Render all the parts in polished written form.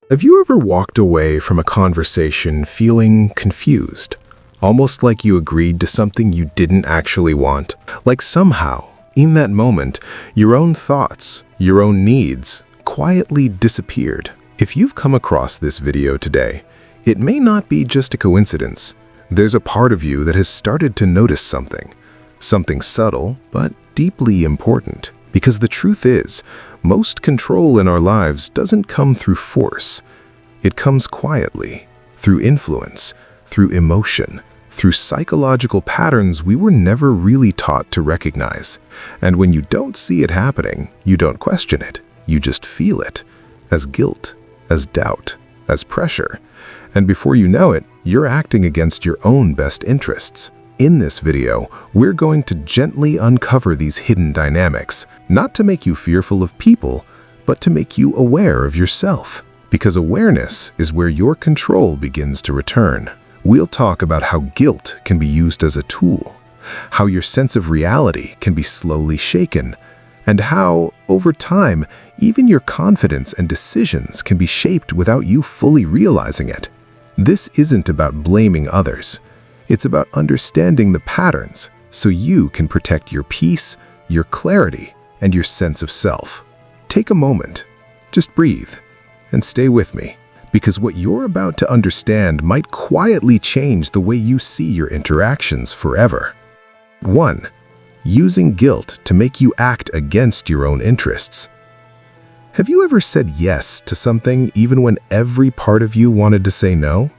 Have you ever walked away from a conversation feeling confused? Almost like you agreed to something you didn't actually want? Like somehow, in that moment, your own thoughts, your own needs, quietly disappeared. If you've come across this video today, it may not be just a coincidence. There's a part of you that has started to notice something. Something subtle, but deeply important. Because the truth is, most control in our lives doesn't come through force. It comes quietly, through influence, through emotion, through psychological patterns we were never really taught to recognize. And when you don't see it happening, you don't question it. You just feel it, as guilt, as doubt, as pressure. And before you know it, you're acting against your own best interests. In this video, we're going to gently uncover these hidden dynamics, not to make you fearful of people, but to make you aware of yourself. Because awareness is where your control begins to return. We'll talk about how guilt can be used as a tool, how your sense of reality can be slowly shaken, and how, over time, even your confidence and decisions can be shaped without you fully realizing it. This isn't about blaming others. It's about understanding the patterns so you can protect your peace, your clarity, and your sense of self. Take a moment, just breathe, and stay with me, because what you're about to understand might quietly change the way you see your interactions forever. 1. Using guilt to make you act against your own interests. Have you ever said yes to something even when every part of you wanted to say no?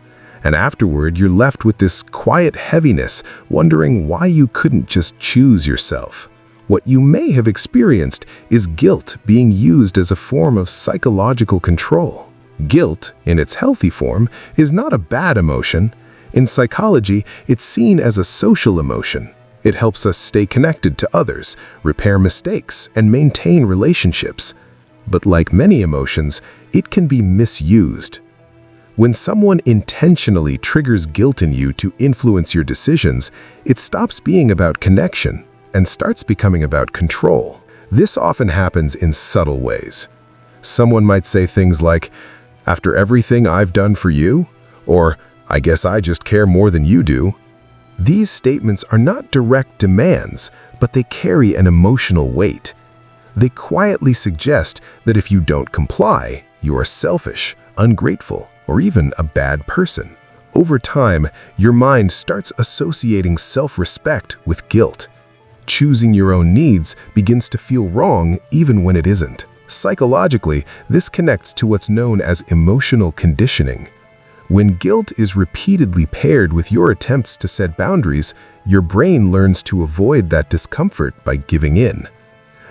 And afterward, you're left with this quiet heaviness, wondering why you couldn't just choose yourself. What you may have experienced is guilt being used as a form of psychological control. Guilt, in its healthy form, is not a bad emotion. In psychology, it's seen as a social emotion. It helps us stay connected to others, repair mistakes, and maintain relationships. But like many emotions, it can be misused. When someone intentionally triggers guilt in you to influence your decisions, it stops being about connection and starts becoming about control. This often happens in subtle ways. Someone might say things like, "After everything I've done for you," or "I guess I just care more than you do." These statements are not direct demands, but they carry an emotional weight. They quietly suggest that if you don't comply, you are selfish, ungrateful, or even a bad person. Over time, your mind starts associating self-respect with guilt. Choosing your own needs begins to feel wrong even when it isn't. Psychologically, this connects to what's known as emotional conditioning. When guilt is repeatedly paired with your attempts to set boundaries, your brain learns to avoid that discomfort by giving in.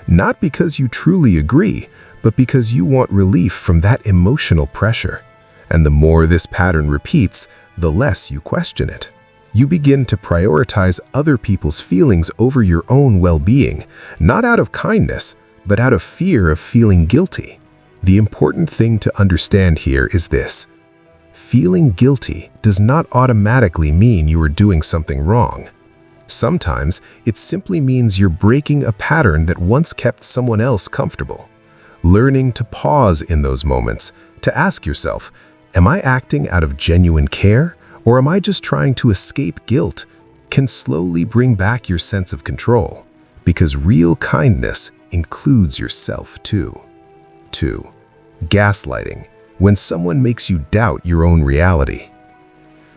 Not because you truly agree, but because you want relief from that emotional pressure. And the more this pattern repeats, the less you question it. You begin to prioritize other people's feelings over your own well-being, not out of kindness, but out of fear of feeling guilty. The important thing to understand here is this: feeling guilty does not automatically mean you are doing something wrong. Sometimes it simply means you're breaking a pattern that once kept someone else comfortable. Learning to pause in those moments, to ask yourself, am I acting out of genuine care, or am I just trying to escape guilt, can slowly bring back your sense of control. Because real kindness includes yourself too. 2. Gaslighting, when someone makes you doubt your own reality.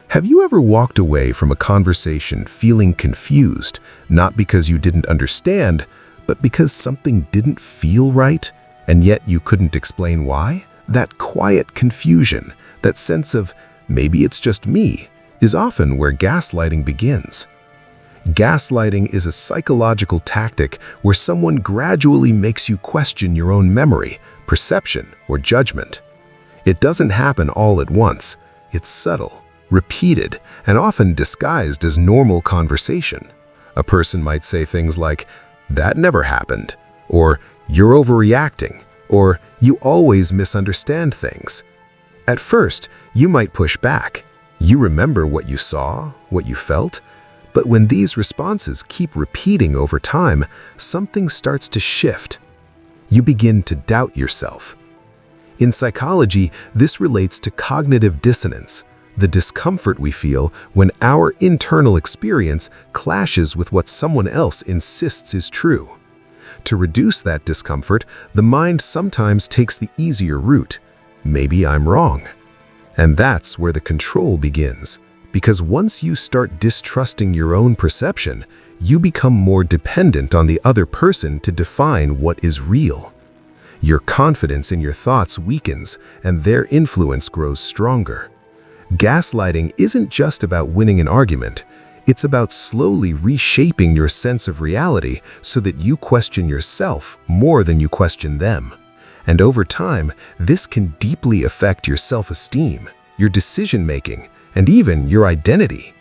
Have you ever walked away from a conversation feeling confused, not because you didn't understand, but because something didn't feel right, and yet you couldn't explain why? That quiet confusion, that sense of, maybe it's just me, is often where gaslighting begins. Gaslighting is a psychological tactic where someone gradually makes you question your own memory, perception, or judgment. It doesn't happen all at once. It's subtle, repeated, and often disguised as normal conversation. A person might say things like, "That never happened," or "You're overreacting," or "You always misunderstand things." At first, you might push back. You remember what you saw, what you felt. But when these responses keep repeating over time, something starts to shift. You begin to doubt yourself. In psychology, this relates to cognitive dissonance, the discomfort we feel when our internal experience clashes with what someone else insists is true. To reduce that discomfort, the mind sometimes takes the easier route. Maybe I'm wrong. And that's where the control begins. Because once you start distrusting your own perception, you become more dependent on the other person to define what is real. Your confidence in your thoughts weakens, and their influence grows stronger. Gaslighting isn't just about winning an argument. It's about slowly reshaping your sense of reality so that you question yourself more than you question them. And over time, this can deeply affect your self-esteem, your decision-making, and even your identity.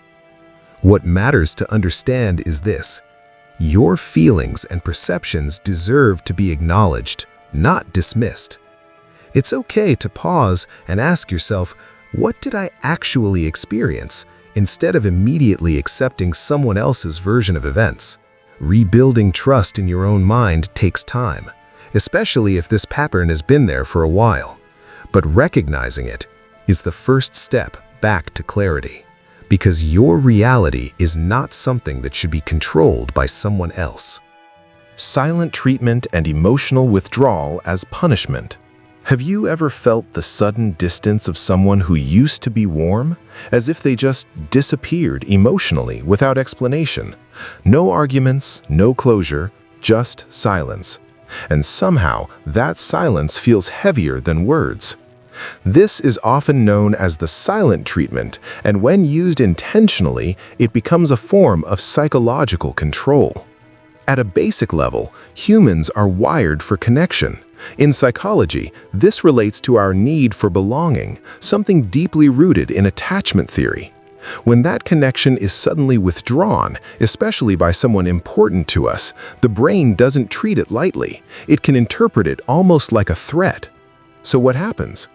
What matters to understand is this: your feelings and perceptions deserve to be acknowledged, not dismissed. It's okay to pause and ask yourself, what did I actually experience, instead of immediately accepting someone else's version of events. Rebuilding trust in your own mind takes time, especially if this pattern has been there for a while. But recognizing it is the first step back to clarity, because your reality is not something that should be controlled by someone else. Silent treatment and emotional withdrawal as punishment. Have you ever felt the sudden distance of someone who used to be warm, as if they just disappeared emotionally without explanation? No arguments, no closure, just silence. And somehow, that silence feels heavier than words. This is often known as the silent treatment, and when used intentionally, it becomes a form of psychological control. At a basic level, humans are wired for connection. In psychology, this relates to our need for belonging, something deeply rooted in attachment theory. When that connection is suddenly withdrawn, especially by someone important to us, the brain doesn't treat it lightly. It can interpret it almost like a threat. So what happens?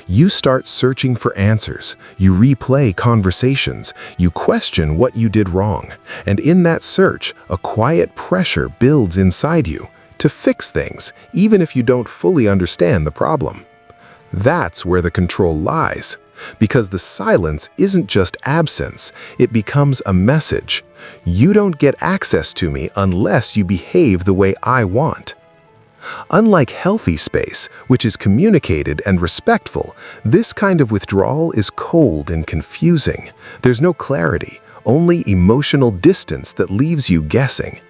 You start searching for answers, you replay conversations, you question what you did wrong, and in that search, a quiet pressure builds inside you to fix things, even if you don't fully understand the problem. That's where the control lies, because the silence isn't just absence, it becomes a message. You don't get access to me unless you behave the way I want. Unlike healthy space, which is communicated and respectful, this kind of withdrawal is cold and confusing. There's no clarity, only emotional distance that leaves you guessing.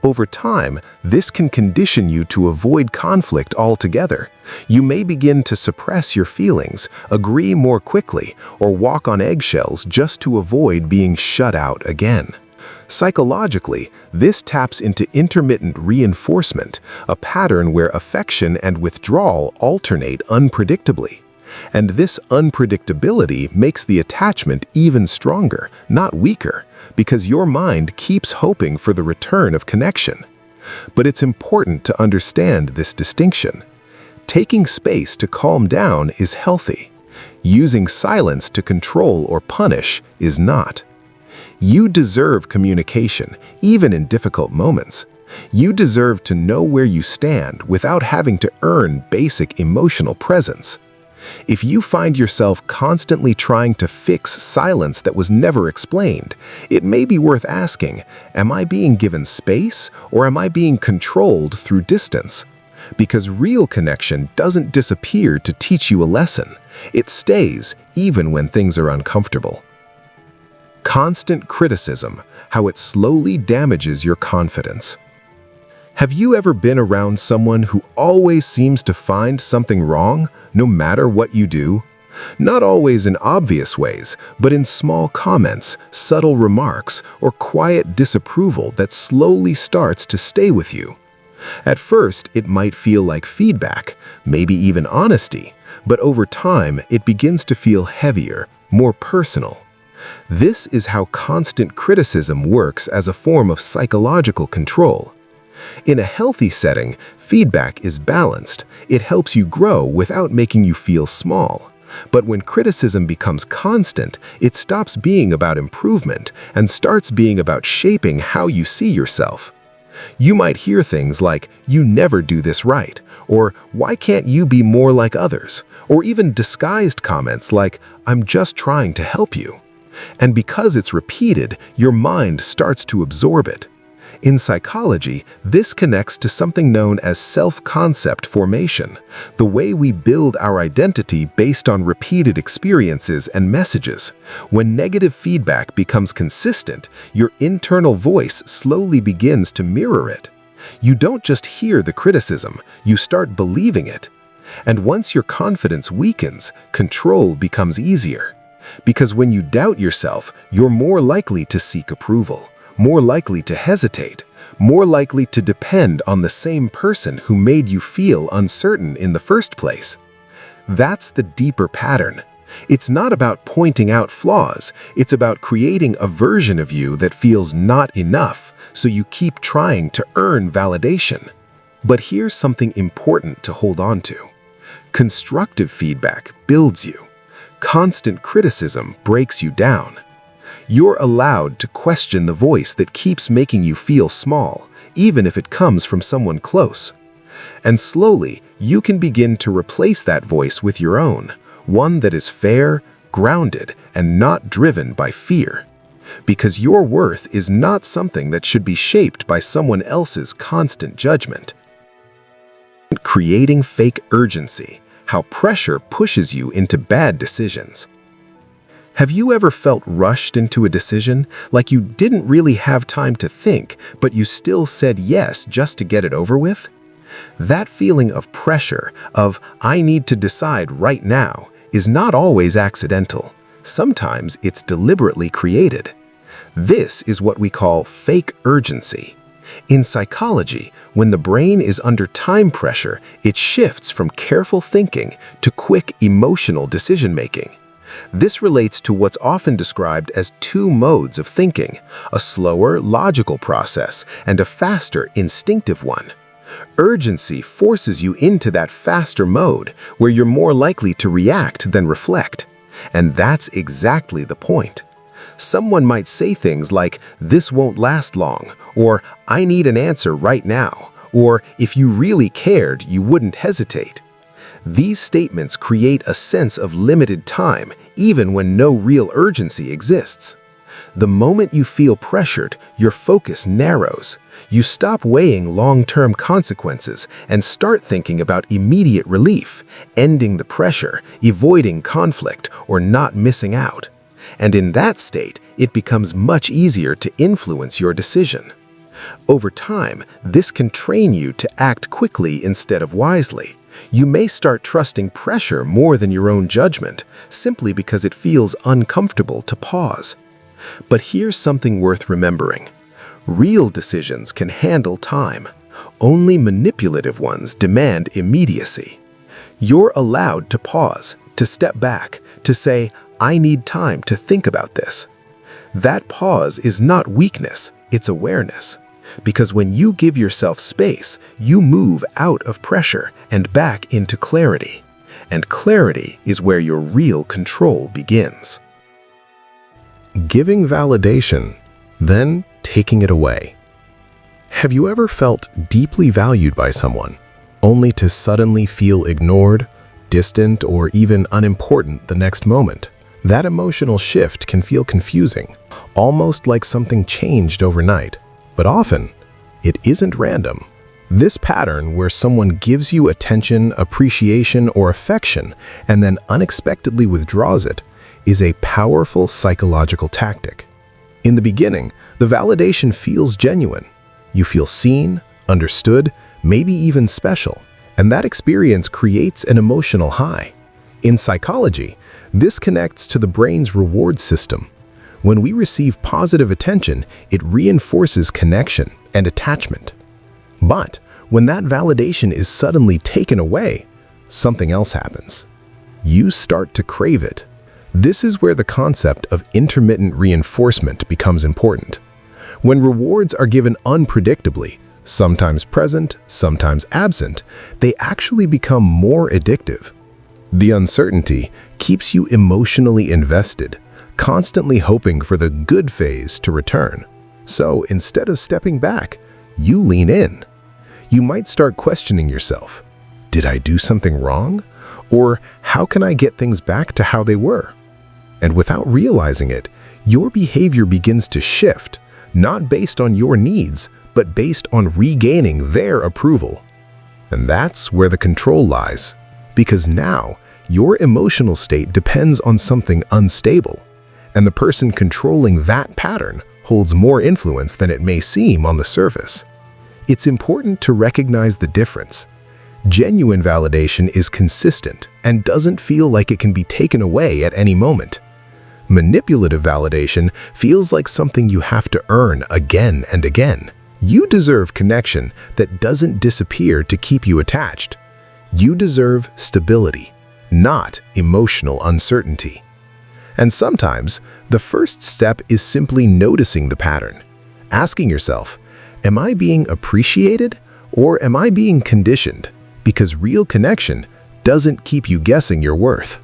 Over time, this can condition you to avoid conflict altogether. You may begin to suppress your feelings, agree more quickly, or walk on eggshells just to avoid being shut out again. Psychologically, this taps into intermittent reinforcement, a pattern where affection and withdrawal alternate unpredictably. And this unpredictability makes the attachment even stronger, not weaker, because your mind keeps hoping for the return of connection. But it's important to understand this distinction. Taking space to calm down is healthy. Using silence to control or punish is not. You deserve communication, even in difficult moments. You deserve to know where you stand without having to earn basic emotional presence. If you find yourself constantly trying to fix silence that was never explained, it may be worth asking, am I being given space or am I being controlled through distance? Because real connection doesn't disappear to teach you a lesson. It stays even when things are uncomfortable. Constant criticism, how it slowly damages your confidence. Have you ever been around someone who always seems to find something wrong, no matter what you do? Not always in obvious ways, but in small comments, subtle remarks, or quiet disapproval that slowly starts to stay with you. At first, it might feel like feedback, maybe even honesty, but over time, it begins to feel heavier, more personal. This is how constant criticism works as a form of psychological control. In a healthy setting, feedback is balanced. It helps you grow without making you feel small. But when criticism becomes constant, it stops being about improvement and starts being about shaping how you see yourself. You might hear things like, "You never do this right," or "Why can't you be more like others?" Or even disguised comments like, "I'm just trying to help you." And because it's repeated, your mind starts to absorb it. In psychology, this connects to something known as self-concept formation, the way we build our identity based on repeated experiences and messages. When negative feedback becomes consistent, your internal voice slowly begins to mirror it. You don't just hear the criticism, you start believing it. And once your confidence weakens, control becomes easier. Because when you doubt yourself, you're more likely to seek approval, more likely to hesitate, more likely to depend on the same person who made you feel uncertain in the first place. That's the deeper pattern. It's not about pointing out flaws, it's about creating a version of you that feels not enough, so you keep trying to earn validation. But here's something important to hold on to. Constructive feedback builds you. Constant criticism breaks you down. You're allowed to question the voice that keeps making you feel small, even if it comes from someone close. And slowly, you can begin to replace that voice with your own, one that is fair, grounded, and not driven by fear. Because your worth is not something that should be shaped by someone else's constant judgment. Creating fake urgency, how pressure pushes you into bad decisions. Have you ever felt rushed into a decision, like you didn't really have time to think, but you still said yes just to get it over with? That feeling of pressure, of "I need to decide right now," is not always accidental. Sometimes it's deliberately created. This is what we call fake urgency. In psychology, when the brain is under time pressure, it shifts from careful thinking to quick emotional decision-making. This relates to what's often described as two modes of thinking, a slower, logical process and a faster, instinctive one. Urgency forces you into that faster mode, where you're more likely to react than reflect. And that's exactly the point. Someone might say things like, "This won't last long," or "I need an answer right now," or "If you really cared, you wouldn't hesitate." These statements create a sense of limited time, even when no real urgency exists. The moment you feel pressured, your focus narrows. You stop weighing long-term consequences and start thinking about immediate relief, ending the pressure, avoiding conflict, or not missing out. And in that state, it becomes much easier to influence your decision. Over time, this can train you to act quickly instead of wisely. You may start trusting pressure more than your own judgment, simply because it feels uncomfortable to pause. But here's something worth remembering. Real decisions can handle time. Only manipulative ones demand immediacy. You're allowed to pause, to step back, to say, "I need time to think about this." That pause is not weakness, it's awareness. Because when you give yourself space, you move out of pressure and back into clarity. And clarity is where your real control begins. Giving validation, then taking it away. Have you ever felt deeply valued by someone, only to suddenly feel ignored, distant, or even unimportant the next moment? That emotional shift can feel confusing, almost like something changed overnight. But often, it isn't random. This pattern, where someone gives you attention, appreciation, or affection, and then unexpectedly withdraws it, is a powerful psychological tactic. In the beginning, the validation feels genuine. You feel seen, understood, maybe even special, and that experience creates an emotional high. In psychology, this connects to the brain's reward system. When we receive positive attention, it reinforces connection and attachment. But when that validation is suddenly taken away, something else happens. You start to crave it. This is where the concept of intermittent reinforcement becomes important. When rewards are given unpredictably, sometimes present, sometimes absent, they actually become more addictive. The uncertainty keeps you emotionally invested, constantly hoping for the good phase to return. So instead of stepping back, you lean in. You might start questioning yourself. Did I do something wrong? Or how can I get things back to how they were? And without realizing it, your behavior begins to shift, not based on your needs, but based on regaining their approval. And that's where the control lies, because now your emotional state depends on something unstable, and the person controlling that pattern holds more influence than it may seem on the surface. It's important to recognize the difference. Genuine validation is consistent and doesn't feel like it can be taken away at any moment. Manipulative validation feels like something you have to earn again and again. You deserve connection that doesn't disappear to keep you attached. You deserve stability, not emotional uncertainty. And sometimes, the first step is simply noticing the pattern, asking yourself, am I being appreciated or am I being conditioned? Because real connection doesn't keep you guessing your worth.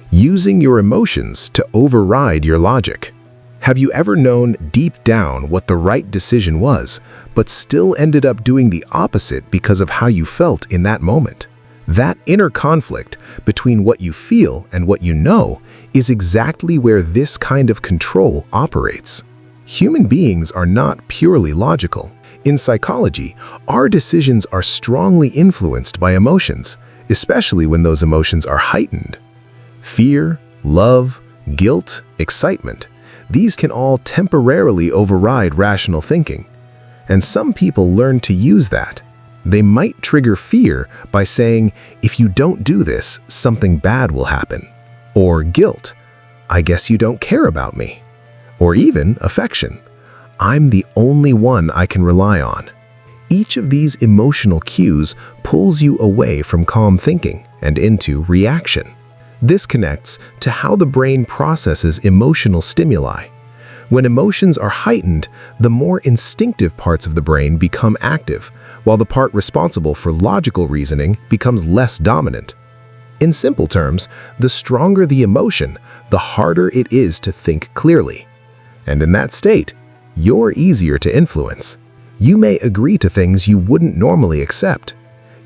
Using your emotions to override your logic. Have you ever known deep down what the right decision was, but still ended up doing the opposite because of how you felt in that moment? That inner conflict between what you feel and what you know is exactly where this kind of control operates. Human beings are not purely logical. In psychology, our decisions are strongly influenced by emotions, especially when those emotions are heightened. Fear, love, guilt, excitement. These can all temporarily override rational thinking. And some people learn to use that. They might trigger fear by saying, if you don't do this, something bad will happen. Or guilt, I guess you don't care about me. Or even affection, I'm the only one I can rely on. Each of these emotional cues pulls you away from calm thinking and into reaction. This connects to how the brain processes emotional stimuli. When emotions are heightened, the more instinctive parts of the brain become active, while the part responsible for logical reasoning becomes less dominant. In simple terms, the stronger the emotion, the harder it is to think clearly. And in that state, you're easier to influence. You may agree to things you wouldn't normally accept.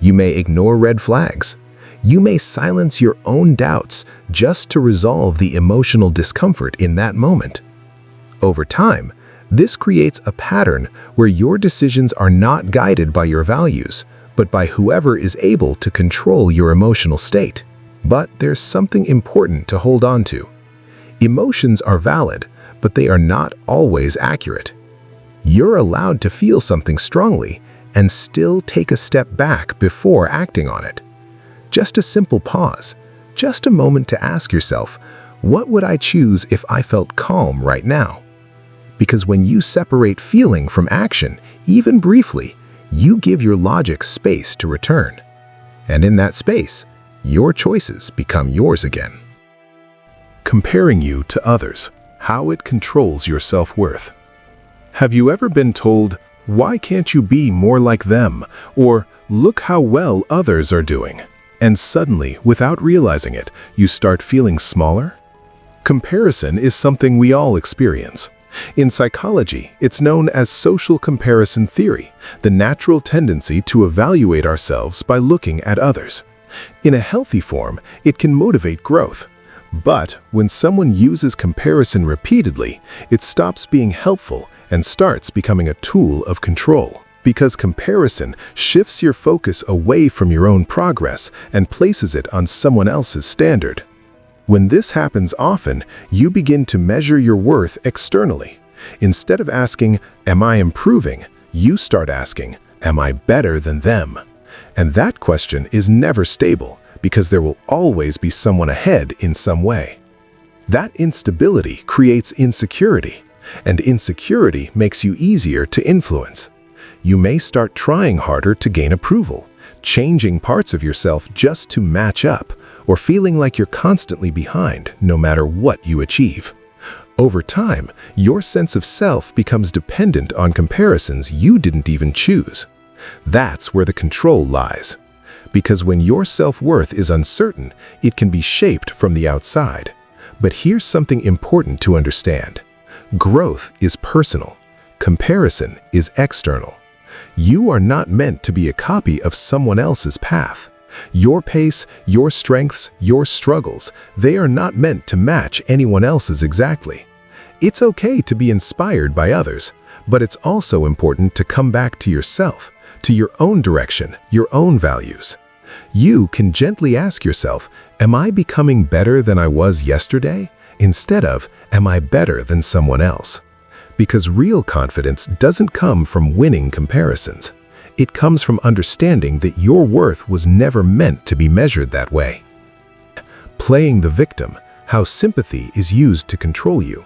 You may ignore red flags. You may silence your own doubts just to resolve the emotional discomfort in that moment. Over time, this creates a pattern where your decisions are not guided by your values, but by whoever is able to control your emotional state. But there's something important to hold on to. Emotions are valid, but they are not always accurate. You're allowed to feel something strongly and still take a step back before acting on it. Just a simple pause, just a moment to ask yourself, what would I choose if I felt calm right now? Because when you separate feeling from action, even briefly, you give your logic space to return. And in that space, your choices become yours again. Comparing you to others, how it controls your self-worth. Have you ever been told, why can't you be more like them? Or, look how well others are doing. And suddenly, without realizing it, you start feeling smaller? Comparison is something we all experience. In psychology, it's known as social comparison theory, the natural tendency to evaluate ourselves by looking at others. In a healthy form, it can motivate growth. But when someone uses comparison repeatedly, it stops being helpful and starts becoming a tool of control. Because comparison shifts your focus away from your own progress and places it on someone else's standard. When this happens often, you begin to measure your worth externally. Instead of asking, am I improving? You start asking, am I better than them? And that question is never stable because there will always be someone ahead in some way. That instability creates insecurity, and insecurity makes you easier to influence. You may start trying harder to gain approval, changing parts of yourself just to match up, or feeling like you're constantly behind no matter what you achieve. Over time, your sense of self becomes dependent on comparisons you didn't even choose. That's where the control lies. Because when your self-worth is uncertain, it can be shaped from the outside. But here's something important to understand. Growth is personal. Comparison is external. You are not meant to be a copy of someone else's path. Your pace, your strengths, your struggles, they are not meant to match anyone else's exactly. It's okay to be inspired by others, but it's also important to come back to yourself, to your own direction, your own values. You can gently ask yourself, am I becoming better than I was yesterday? Instead of, am I better than someone else? Because real confidence doesn't come from winning comparisons. It comes from understanding that your worth was never meant to be measured that way. Playing the victim, how sympathy is used to control you.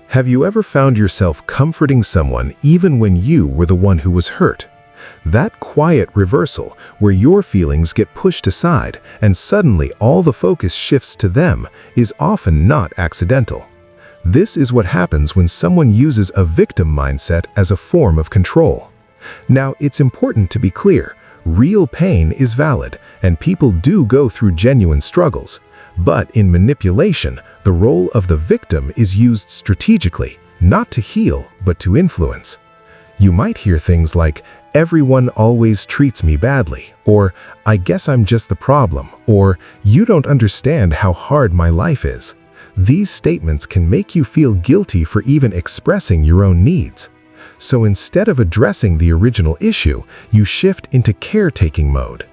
Have you ever found yourself comforting someone even when you were the one who was hurt? That quiet reversal where your feelings get pushed aside and suddenly all the focus shifts to them is often not accidental. This is what happens when someone uses a victim mindset as a form of control. Now, it's important to be clear, real pain is valid, and people do go through genuine struggles. But in manipulation, the role of the victim is used strategically, not to heal, but to influence. You might hear things like, everyone always treats me badly, or I guess I'm just the problem, or you don't understand how hard my life is. These statements can make you feel guilty for even expressing your own needs. So instead of addressing the original issue, you shift into caretaking mode.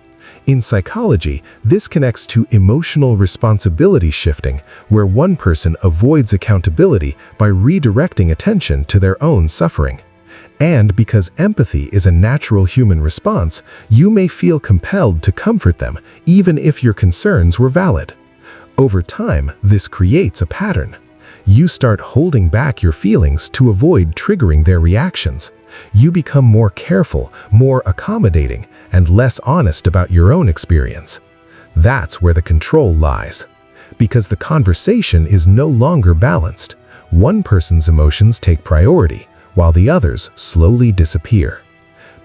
In psychology, this connects to emotional responsibility shifting, where one person avoids accountability by redirecting attention to their own suffering. And because empathy is a natural human response, you may feel compelled to comfort them, even if your concerns were valid. Over time, this creates a pattern. You start holding back your feelings to avoid triggering their reactions. You become more careful, more accommodating, and less honest about your own experience. That's where the control lies. Because the conversation is no longer balanced. One person's emotions take priority, while the others slowly disappear.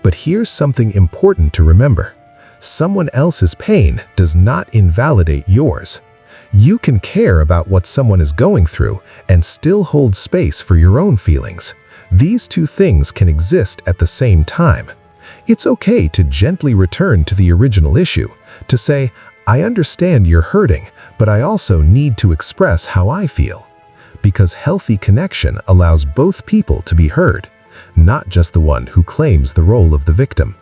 But here's something important to remember. Someone else's pain does not invalidate yours. You can care about what someone is going through and still hold space for your own feelings. These two things can exist at the same time. It's okay to gently return to the original issue, to say, I understand you're hurting, but I also need to express how I feel. Because healthy connection allows both people to be heard, not just the one who claims the role of the victim.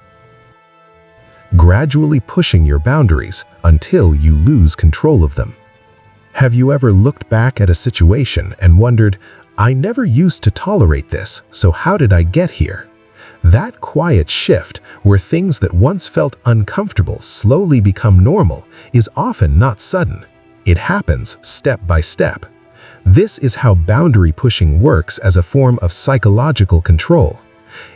Gradually pushing your boundaries until you lose control of them. Have you ever looked back at a situation and wondered, I never used to tolerate this, so how did I get here? That quiet shift, where things that once felt uncomfortable slowly become normal, is often not sudden. It happens step by step. This is how boundary pushing works as a form of psychological control.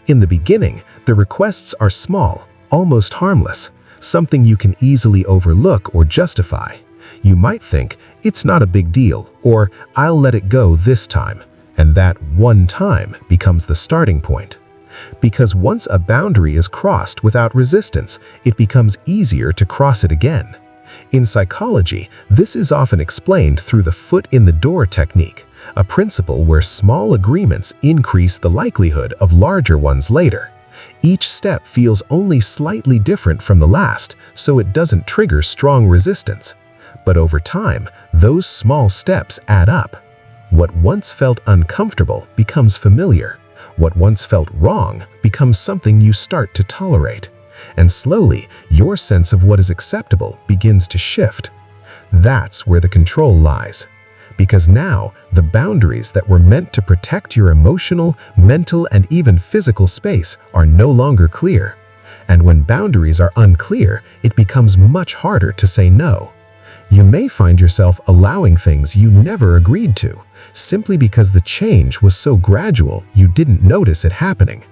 In the beginning, the requests are small, almost harmless, something you can easily overlook or justify. You might think, it's not a big deal, or I'll let it go this time, and that one time becomes the starting point. Because once a boundary is crossed without resistance, it becomes easier to cross it again. In psychology, this is often explained through the foot-in-the-door technique, a principle where small agreements increase the likelihood of larger ones later. Each step feels only slightly different from the last, so it doesn't trigger strong resistance. But over time, those small steps add up. What once felt uncomfortable becomes familiar. What once felt wrong becomes something you start to tolerate. And slowly, your sense of what is acceptable begins to shift. That's where the control lies. Because now, the boundaries that were meant to protect your emotional, mental, and even physical space are no longer clear. And when boundaries are unclear, it becomes much harder to say no. You may find yourself allowing things you never agreed to, simply because the change was so gradual you didn't notice it happening.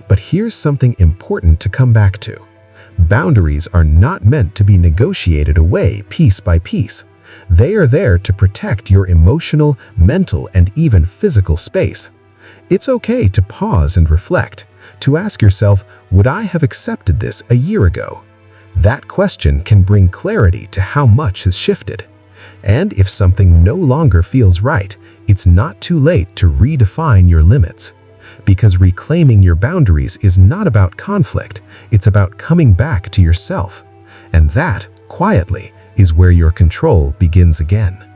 But here's something important to come back to. Boundaries are not meant to be negotiated away piece by piece. They are there to protect your emotional, mental, and even physical space. It's okay to pause and reflect, to ask yourself, would I have accepted this a year ago? That question can bring clarity to how much has shifted. And if something no longer feels right, it's not too late to redefine your limits. because reclaiming your boundaries is not about conflict, it's about coming back to yourself. And that, quietly, is where your control begins again.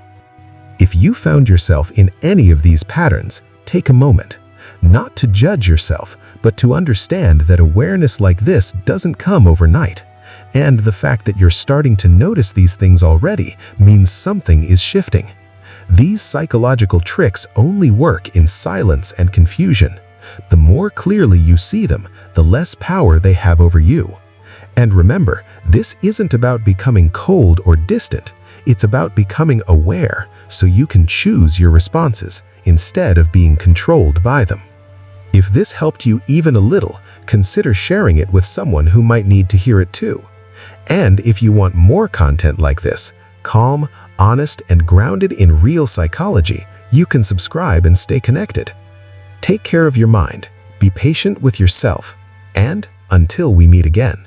If you found yourself in any of these patterns, take a moment, not to judge yourself, but to understand that awareness like this doesn't come overnight. And the fact that you're starting to notice these things already means something is shifting. These psychological tricks only work in silence and confusion. The more clearly you see them, the less power they have over you. And remember, this isn't about becoming cold or distant. It's about becoming aware so you can choose your responses instead of being controlled by them. If this helped you even a little, consider sharing it with someone who might need to hear it too. And if you want more content like this, calm, honest, and grounded in real psychology, you can subscribe and stay connected. Take care of your mind, be patient with yourself, and until we meet again.